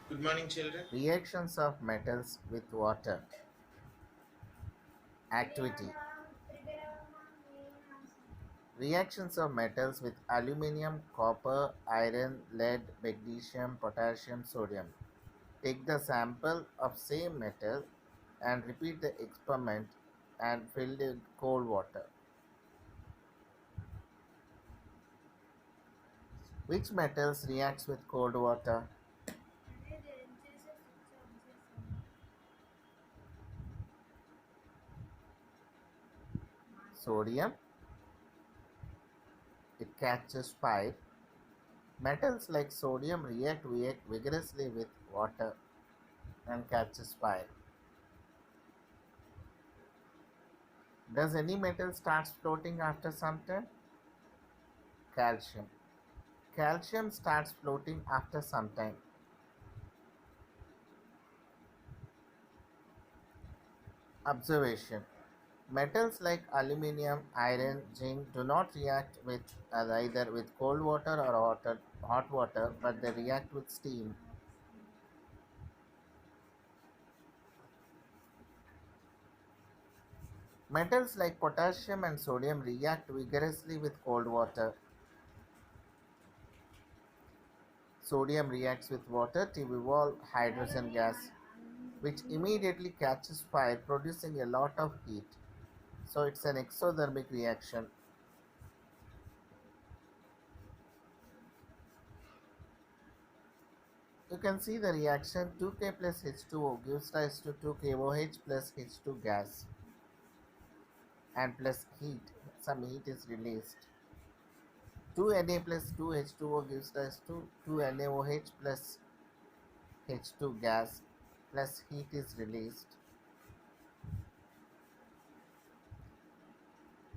Good morning, children. Reactions of metals with water. Activity. Reactions of metals with aluminium, copper, iron, lead, magnesium, potassium, sodium. Take the sample of same metal and repeat the experiment and fill it with cold water. Which metals reacts with cold water? Sodium. It catches fire. Metals like sodium react vigorously with water and catches fire. Does any metal starts floating after some time? Calcium. Calcium starts floating after some time. Observation. Metals like aluminium, iron, zinc do not react with either with cold water or hot water, but they react with steam. Metals like potassium and sodium react vigorously with cold water. Sodium reacts with water to evolve hydrogen gas, which immediately catches fire, producing a lot of heat. So it's an exothermic reaction. You can see the reaction 2K plus H2O gives rise to 2KOH plus H2 gas and plus heat. Some heat is released. 2Na plus 2H2O gives rise to 2NaOH plus H2 gas plus heat is released.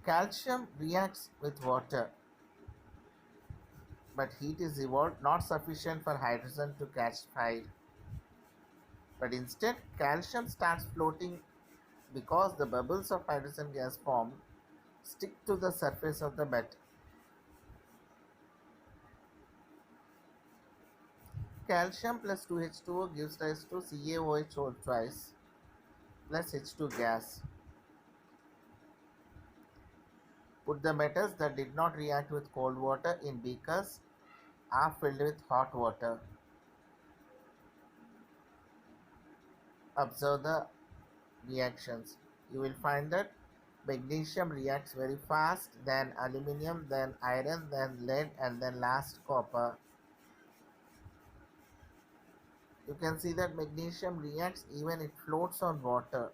Calcium reacts with water, but heat is evolved not sufficient for hydrogen to catch fire. But instead, calcium starts floating because the bubbles of hydrogen gas formed stick to the surface of the metal. Calcium plus 2H2O gives rise to CaOH whole twice plus H2 gas. Put the metals that did not react with cold water in beakers are filled with hot water. Observe the reactions. You will find that magnesium reacts very fast, then aluminium, then iron, then lead, and then last copper. You can see that magnesium reacts even it floats on water.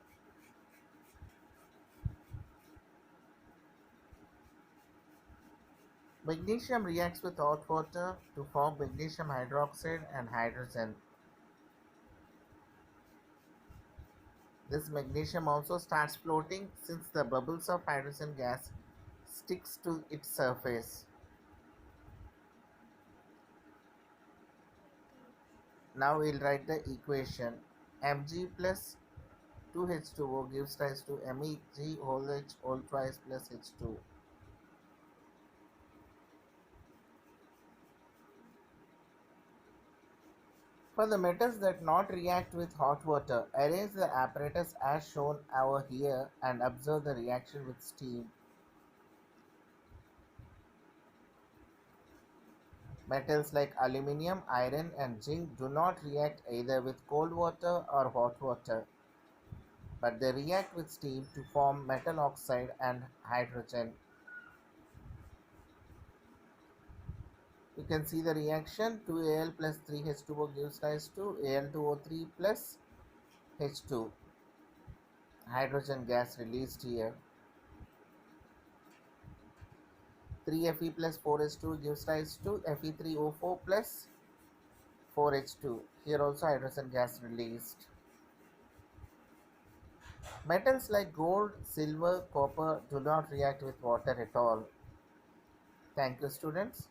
Magnesium reacts with hot water to form magnesium hydroxide and hydrogen. This magnesium also starts floating since the bubbles of hydrogen gas sticks to its surface. Now we'll write the equation. Mg plus 2H2O gives rise to Meg whole H whole twice plus H2. For the metals that not react with hot water, arrange the apparatus as shown over here and observe the reaction with steam. Metals like aluminium, iron and zinc do not react either with cold water or hot water, but they react with steam to form metal oxide and hydrogen. You can see the reaction 2Al plus 3H2O gives rise to Al2O3 plus H2. Hydrogen gas released here. 3Fe plus 4H2 gives rise to Fe3O4 plus 4H2. Here also hydrogen gas released. Metals like gold, silver, copper do not react with water at all. Thank you, students.